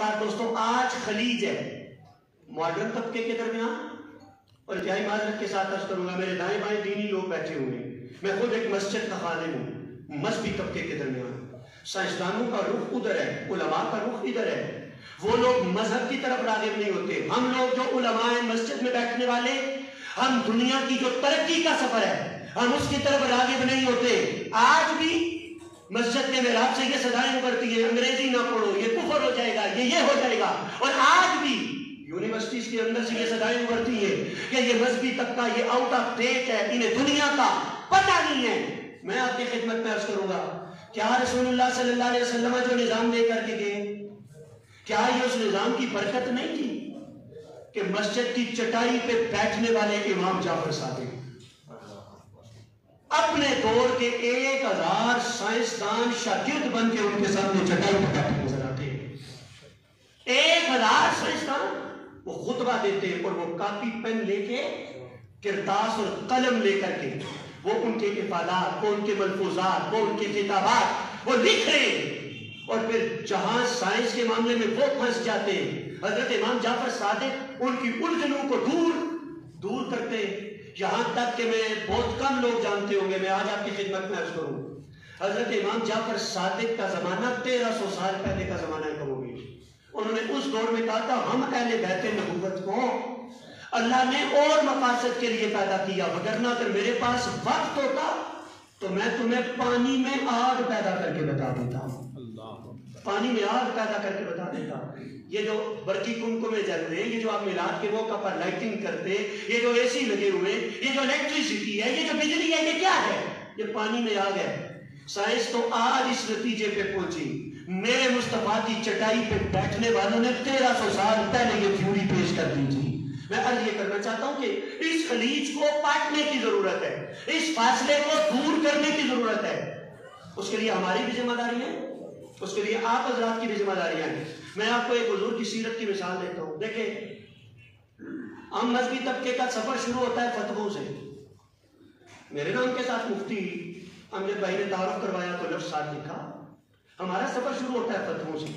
وقار دوستوں آج خلیج ہے ماڈرن طبقے کے درمیان، اور انتہائی معذرت کے ساتھ عرض کروں گا میرے دائیں بائیں دینی لوگ بیٹھے ہوئے ہیں، میں خود ایک مسجد کا خادم ہوں، مذہبی طبقے کے درمیان سائنسدانوں کا رخ ادھر ہے، علماء کا رخ ادھر ہے، وہ لوگ مذہب کی طرف راغب نہیں ہوتے، ہم لوگ جو علماء ہیں مسجد میں بیٹھنے والے، ہم دنیا کی جو ترقی کا سفر ہے ہم اس کی طرف راغب نہیں ہوتے۔ آج بھی مسجد کے محراب سے یہ صدائیں ابھرتی ہیں انگریزی نہ پڑھو، یہ کفر ہو جائے گا، یہ ہو جائے گا، اور آج بھی یونیورسٹیز کے اندر سے یہ صدائیں ابھرتی ہیں کہ یہ مذہبی طبقہ یہ آؤٹ آف ڈیٹ ہے، انہیں دنیا کا پتہ نہیں ہے۔ میں آپ کی خدمت میں عرض کروں گا، کیا رسول اللہ صلی اللہ علیہ وسلم جو نظام دے کر کے گئے، کیا یہ اس نظام کی برکت نہیں تھی کہ مسجد کی چٹائی پہ بیٹھنے والے امام جعفر صادق اپنے دور کے 1000 سائنسدان شاگرد بن کے ان کے سامنے چٹائی پہ بیٹھے نظر آتے ہیں، 1000 سائنسدان وہ خطبہ دیتے اور وہ کاپی پین لے کے کرتاس اور قلم لے کر کے وہ ان کے افادات، وہ ان کے ملفوظات، وہ ان کے خطابات وہ لکھ رہے ہیں، اور پھر جہاں سائنس کے معاملے میں وہ پھنس جاتے ہیں حضرت امام جعفر صادق ان کی الجھنوں کو دور کرتے ہیں۔ یہاں تک کہ میں بہت کم لوگ جانتے ہوں گے، میں آج آپ کی خدمت میں عرض کروں، حضرت امام جعفر صادق کا زمانہ 1300 سال پہلے کا زمانہ ہے کم ہوگی۔ انہوں نے اس دور میں کہا تھا ہم اہل بیت نبوت کو اللہ نے اور مقاصد کے لیے پیدا کیا، وگرنہ اگر میرے پاس وقت ہوتا تو میں تمہیں پانی میں آگ پیدا کر کے بتا دیتا ہوں، پانی میں آگ پیدا کر کے بتا دیتا۔ یہ جو برقی کمکمے جل رہے، یہ جو آپ میلاد کے موقع پر لائٹنگ کرتے، یہ جو اے سی لگے ہوئے، یہ جو الیکٹریسٹی ہے، یہ جو بجلی ہے، یہ کیا ہے؟ یہ پانی میں آگ ہے۔ سائنس تو آج اس نتیجے پہ پہنچی، میرے مصطفیٰ کی چٹائی پہ بیٹھنے والوں نے 1300 سال پہلے یہ تھیوری پیش کر دی تھی۔ میں عرض یہ کرنا چاہتا ہوں کہ اس خلیج کو پاٹنے کی ضرورت ہے، اس فاصلے کو دور کرنے کی ضرورت ہے، اس کے لیے ہماری بھی ذمہ داری ہے، اس کے لیے آپ حضرات کی بھی ذمہ داریاں ہیں۔ میں آپ کو ایک حضور کی سیرت کی مثال دیتا ہوں۔ دیکھیں ہم مذہبی طبقے کا سفر شروع ہوتا ہے فتووں سے، میرے نام کے ساتھ مفتی امجد بھائی نے تعارف کروایا تو لفظ ساتھ لکھا، ہمارا سفر شروع ہوتا ہے فتووں سے۔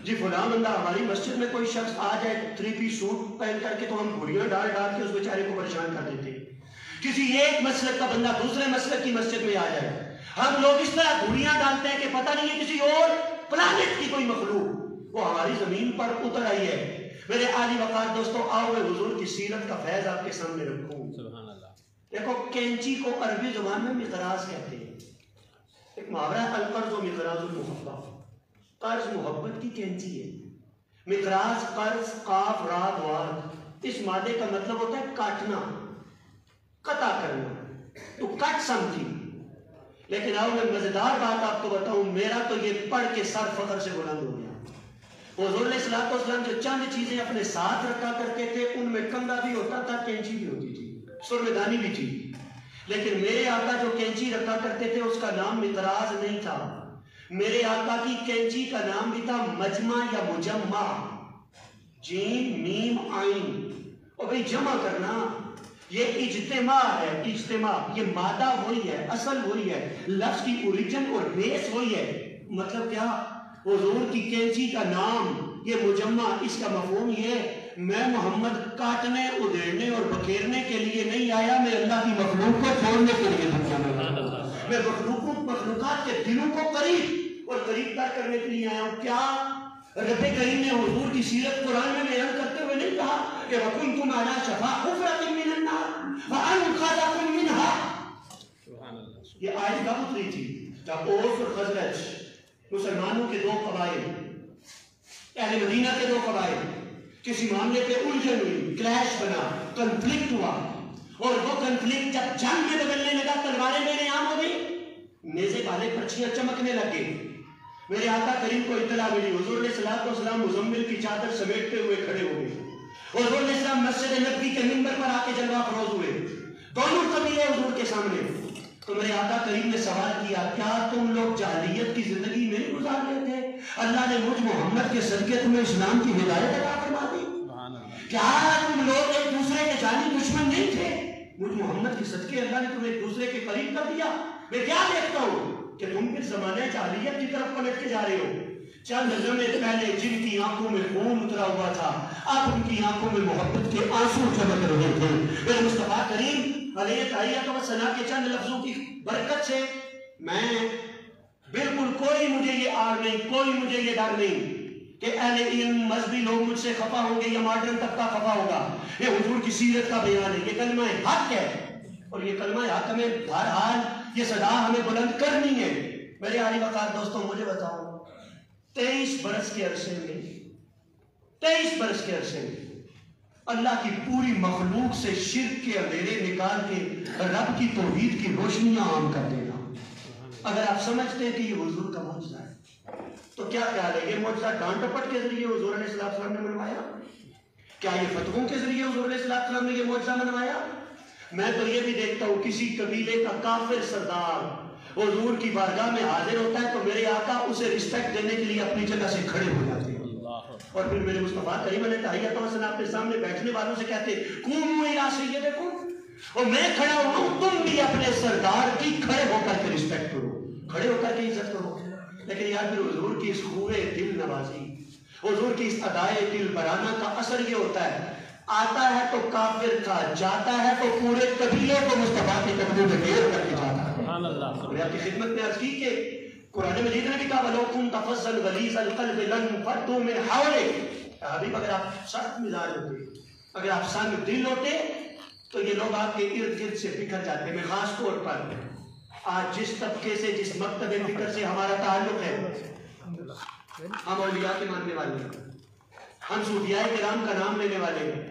جی فلاں بندہ ہماری مسجد میں کوئی شخص آ جائے 3 پیس سوٹ پہن کر کے تو ہم گھڑیاں ڈال کے اس بیچارے کو پریشان کر دیتے ہیں۔ کسی ایک مسلک کا بندہ دوسرے مسلک کی مسجد میں آ جائے، ہم لوگ اس طرح گھڑیاں ڈالتے ہیں کہ پتہ نہیں ہے کسی اور پلانٹ کی کوئی مخلوق وہ ہماری زمین پر اتر آئی ہے۔ میرے عالی وقار دوستو، آؤ میں حضور کی سیرت کا فیض آپ کے سامنے رکھوں۔ سبحان اللہ۔ دیکھو کینچی کو عربی زبان میں مقراض کہتے ہیں، ایک محاورہ ہے القرض و مقراض المحبہ، قرض محبت کی کینچی ہے، مقراض قرض قاف را واد، اس مادے کا مطلب ہوتا ہے کاٹنا، قطع کرنا، تو کٹ سم تھنگ۔ لیکن آؤ میں مزیدار بات آپ کو بتاؤں، میرا تو یہ پڑھ کے سر فخر سے بلند ہو گیا۔ حضور علیہ الصلوۃ والسلام جو چند چیزیں اپنے ساتھ رکھا کرتے تھے ان میں کنگا بھی ہوتا تھا، کینچی بھی ہوتی تھی، سرمدانی بھی تھی، لیکن میرے آقا جو کینچی رکھا کرتے تھے اس کا نام مقراض نہیں تھا، میرے آقا کی کینچی کا نام بھی تھا مجمع یا مجمع، جیم میم عین، اور بھئی جمع کرنا، یہ اجتماع ہے، اجتماع، یہ مادہ وہی ہے، اصل وہی ہے، لفظ کی اوریجن اور بیس وہی ہے۔ مطلب کیا؟ حضور کی کینچی کا نام یہ مجمع، اس کا مفہوم یہ ہے میں محمد کاٹنے ادھیڑنے اور بکھیرنے کے لیے نہیں آیا، میں اللہ کی مخلوق کو چھوڑنے کے لیے دنیا میں آیا، میں مخلوقات کے دلوں کو قریب اور قریب تر کرنے کے لیے آیا ہوں۔ کیا رب کریم نے حضور کی سیرت قرآن میں بیان کرتے ہوئے نہیں کہا کہ وَكُنْتُمْ عَلَىٰ شَفَا حُفْرَةٍ مِّنَ النَّارِ فَأَنْقَذَكُم مِّنْهَا؟ یہ آیت کب اتری تھی؟ جب اوس اور خزرج مسلمانوں کے 2 قبائل، اہل مدینہ کے 2 قبائل کسی معاملے پہ الجھن ہوئی، کلیش بنا، کنفلکٹ ہوا، اور وہ کنفلکٹ جب جنگ میں بدلنے لگا، تلواریں میرے عام ہو گئی، نیزے والے پرچیاں چمکنے لگے، میرے آقا کریم کو اطلاع ملی، حضور علیہ الصلوۃ والسلام مزمل کی چادر سمیٹتے ہوئے کھڑے ہو گئے، حضور علیہ السلام مسجد نبوی کے منبر پر آ کے جلوہ افروز ہوئے، دونوں قبیلے حضور کے سامنے، تو میرے آقا کریم نے سوال کیا کیا تم لوگ جاہلیت کی زندگی نہیں گزار رہے تھے؟ اللہ نے مجھ محمد کے صدقے تمہیں اسلام کی ہدایت عطا فرما دی، کیا تم لوگ ایک دوسرے کے جانی دشمن نہیں تھے؟ مجھ محمد کے صدقے اللہ نے تمہیں ایک دوسرے کے قریب کر دیا۔ میں کیا دیکھتا ہوں کہ تم پھر زمانے جاہلیت کی طرف پلٹ کے جا رہے ہو، چند لمحے پہلے جن کی کی آنکھوں میں خون اترا ہوا تھا، اب ان کی آنکھوں میں محبت کے آنسو چمک رہے تھے۔ میرے مصطفیٰ کریم علیہ تحیت و ثنا کے چند لفظوں کی برکت سے میں بالکل کوئی مجھے یہ آڑ نہیں، کوئی مجھے یہ ڈر نہیں کہ اہل علم مذہبی لوگ مجھ سے خفا ہوں گے یا ماڈرن طبقہ خفا ہوگا۔ یہ حضور کی سیرت کا بیان ہے، یہ کلمہ حق ہے، اور یہ کلمہ حق میں بہرحال یہ صدا ہمیں بلند کرنی ہے۔ میرے عالی وقار دوستوں، مجھے بتاؤ 23 برس کے عرصے میں اللہ کی پوری مخلوق سے شرک کے اندھیرے نکال کے رب کی توحید کی روشنیاں عام کر دینا، اگر آپ سمجھتے ہیں کہ یہ حضور کا معجزہ ہے تو کیا خیال ہے یہ معجزہ ڈانٹ ٹپٹ کے ذریعے حضور علیہ السلام نے منوایا؟ کیا یہ فتووں کے ذریعے حضور علیہ السلام نے یہ معجزہ منوایا؟ میں تو یہ بھی دیکھتا ہوں کسی قبیلے کا کافر سردار حضور کی بارگاہ میں حاضر ہوتا ہے تو میرے آقا اسے رسپیکٹ دینے کے لیے اپنی جگہ سے کھڑے ہو جاتے ہیں، اور پھر میرے مصطفیٰ کریم علیہ تحیت و ثنا اپنے سامنے بیٹھنے والوں سے کہتے ہیں قوموا الی سیدکم، اور میں کھڑا ہوں، تم بھی اپنے سردار کی کھڑے ہو کر کے رسپیکٹ کرو، کھڑے ہو کر کے عزت کرو۔ لیکن یار پھر حضور کی اس خوبے دل نوازی، حضور کی اس ادائے دل برانہ کا اثر یہ ہوتا ہے، آتا ہے تو کافر کا، جاتا ہے تو پورے قبیلے کو مصطفیٰ کے قدموں میں گھیر کر کے جاتا ہے۔ میں آپ کی خدمت میں عرض کی کہ قرآن مجید نے بھی کہا وَلَوْ كُنْتَ فَظًّا غَلِيظَ الْقَلْبِ لَانفَضُّوا مِنْ حَوْلِكَ، حبیب اگر آپ سخت مزاج ہوتے، اگر آپ سنگ دل ہوتے تو یہ لوگ آپ کے ارد گرد سے بکھر جاتے۔ میں خاص طور پر آج جس طبقے سے، جس مکتب فکر سے ہمارا تعلق ہے، ہم اولیاء کے ماننے والے ہیں، ہم صوفیاء کرام کا نام لینے والے ہیں،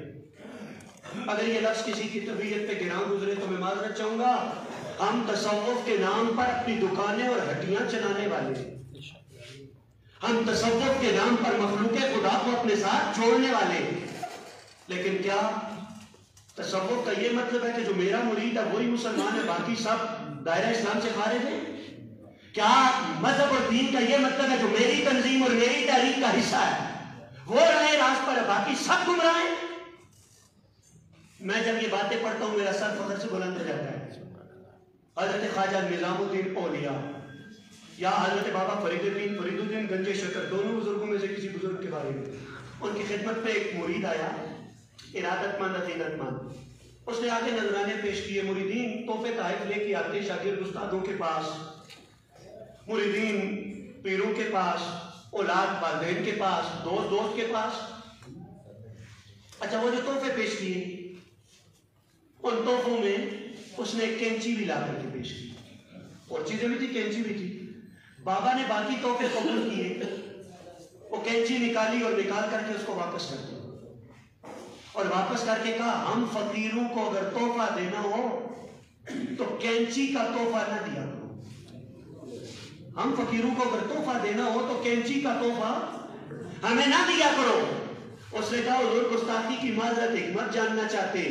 اگر یہ لفظ کسی کی طبیعت پہ گراں گزرے تو میں معذرت چاہوں گا، ہم تصوف کے نام پر اپنی دکانیں اور ہٹیاں چلانے والے ہیں، ہم تصوف کے نام پر مخلوق خدا کو اپنے ساتھ چھوڑنے والے ہیں۔ لیکن کیا تصوف کا یہ مطلب ہے کہ جو میرا مرید ہے وہی مسلمان ہے، باقی سب دائرہ اسلام سے خارج ہے؟ کیا مذہب اور دین کا یہ مطلب ہے جو میری تنظیم اور میری تحریک کا حصہ ہے وہ راہ راست پر ہے، باقی سب گمراہ ہیں؟ میں جب یہ باتیں پڑھتا ہوں میرا سر فخر سے بلند ہو جاتا ہے۔ حضرت خواجہ نظام الدین اولیاء یا حضرت بابا فرید الدین گنج شکر، دونوں بزرگوں میں سے کسی بزرگ کے بارے میں ان کی خدمت پہ ایک مرید آیا، ارادت مند عقیدت مند، اس نے آگے نذرانے پیش کیے۔ مریدین تحفے تحائف لے کے آتے شاگرد استادوں کے پاس، مریدین پیروں کے پاس، اولاد والدین کے پاس، دوست کے پاس۔ اچھا وہ جو تحفے پیش کیے ان تحفوں میں اس نے ایک کینچی بھی لا کر کے پیش کی، اور چیزیں بھی تھی، کینچی بھی تھی۔ بابا نے باقی تحفے قبول کیے، وہ کینچی نکالی اور نکال کر کے اس کو واپس کر دیا، اور واپس کر کے کہا ہم فقیروں کو اگر تحفہ دینا ہو تو کینچی کا تحفہ نہ دیا کرو، ہم فقیروں کو اگر تحفہ دینا ہو تو کینچی کا تحفہ ہمیں نہ دیا کرو۔ اس نے کہا حضور گستاخی کی معذرت حکمت جاننا چاہتے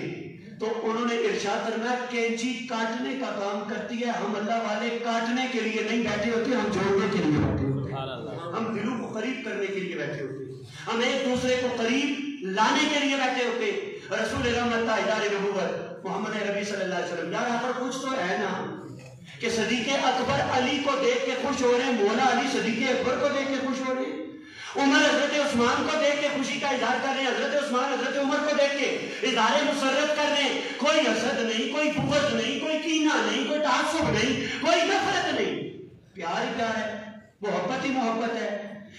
تو انہوں نے ارشاد فرمایا کینچی کاٹنے کا کام کرتی ہے، ہم اللہ والے کاٹنے کے لیے نہیں بیٹھے ہوتے، ہم جوڑنے کے لیے بیٹھے ہوتے ہیں، ہم دلوں کو قریب کرنے کے لیے بیٹھے ہوتے ہیں، ہم ایک دوسرے کو قریب لانے کے لیے بیٹھے ہوتے ہیں۔ رسول رحمت تاجدار نبوت محمد نبی صلی اللہ علیہ وسلم، یار آپ پر کچھ تو ہے نا کہ صدیق اکبر علی کو دیکھ کے خوش ہو رہے ہیں، مولا علی صدیق اکبر کو دیکھ کے خوش ہو رہے ہیں، عمر حضرت عثمان کو دیکھ کے خوشی کا اظہار کر رہے ہیں، حضرت عثمان حضرت عمر کو دیکھ کے اظہار مسرت کر رہے ہیں، کوئی حسد نہیں، کوئی بغض نہیں، کوئی کینہ نہیں، کوئی تعصب نہیں، کوئی نفرت نہیں، پیار ہی پیار ہے، محبت ہی محبت ہے،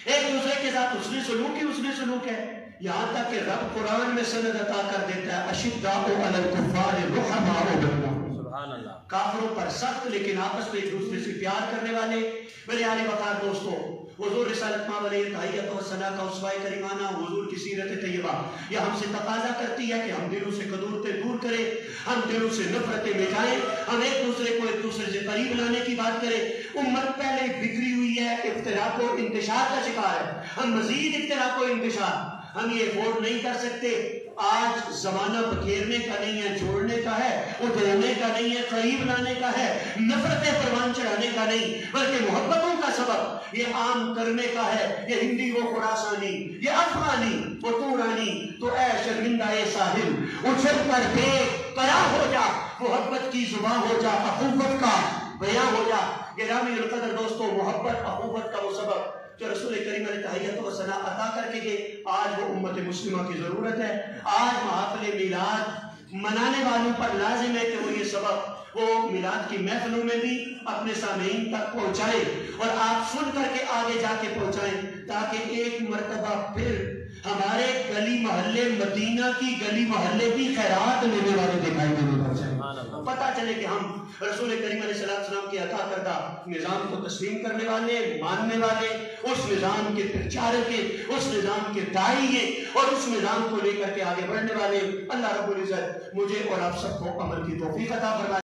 ایک دوسرے کے ساتھ حسن سلوک ہی حسن سلوک ہے، یہاں تک کہ رب قرآن میں سند عطا کر دیتا ہے اشداء علی الکفار رحماء بینہم، کافروں پر سخت لیکن آپس میں ایک دوسرے سے پیار کرنے والے۔ میرے عالی وقار دوستو، حضور رسالت مآب علیہ تحیت و ثنا کا اسوہ کریمانہ حضور کی سیرت طیبہ یہ ہم سے تقاضا کرتی ہے کہ ہم دلوں سے قدورتیں دور کریں، ہم دلوں سے نفرتیں مٹائیں، ہم ایک دوسرے کو ایک دوسرے سے قریب لانے کی بات کریں۔ امت پہلے بکھری ہوئی ہے، افتراق و انتشار کا شکار ہے، ہم مزید افتراق و انتشار ہم یہ افورڈ نہیں کر سکتے۔ آج زمانہ بکھیرنے کا نہیں ہے، جوڑنے کا ہے، ادھیڑنے کا نہیں ہے، قریب لانے کا ہے، نفرتیں پروان چڑھانے کا نہیں بلکہ محبتوں کا سبب یہ عام کرنے کا ہے۔ یہ ہندی وہ خراسانی، یہ افغانی وہ تورانی، تو اے شرمندہ اے ساحل اچھل کر بے قرار ہو جا، محبت کی زبان ہو جا، اخوت کا بیان ہو جا۔ گرامی القدر دوستو، محبت اخوت کا وہ سبب جو رسول کریم علیہ تحیت و ثنا عطا کر کے گئے، آج وہ امت مسلمہ کی ضرورت ہے۔ آج محافل میلاد منانے والوں پر لازم ہے کہ وہ یہ سبق وہ میلاد کی محفلوں میں بھی اپنے سامعین تک پہنچائیں اور آپ سن کر کے آگے جا کے پہنچائیں، تاکہ ایک مرتبہ پھر ہمارے گلی محلے مدینہ کی گلی محلے کی خیرات لینے والے دکھائی دینے لگ جائیں، پتہ چلے کہ ہم رسول کریم علیہ السلام کے عطا کردہ نظام کو تسلیم کرنے والے، ماننے والے، اس نظام کے پرچارک ہیں، اس نظام کے داعی ہیں اور اس نظام کو لے کر کے آگے بڑھنے والے۔ اللہ رب العزت مجھے اور آپ سب کو عمل کی توفیق عطا فرمائے۔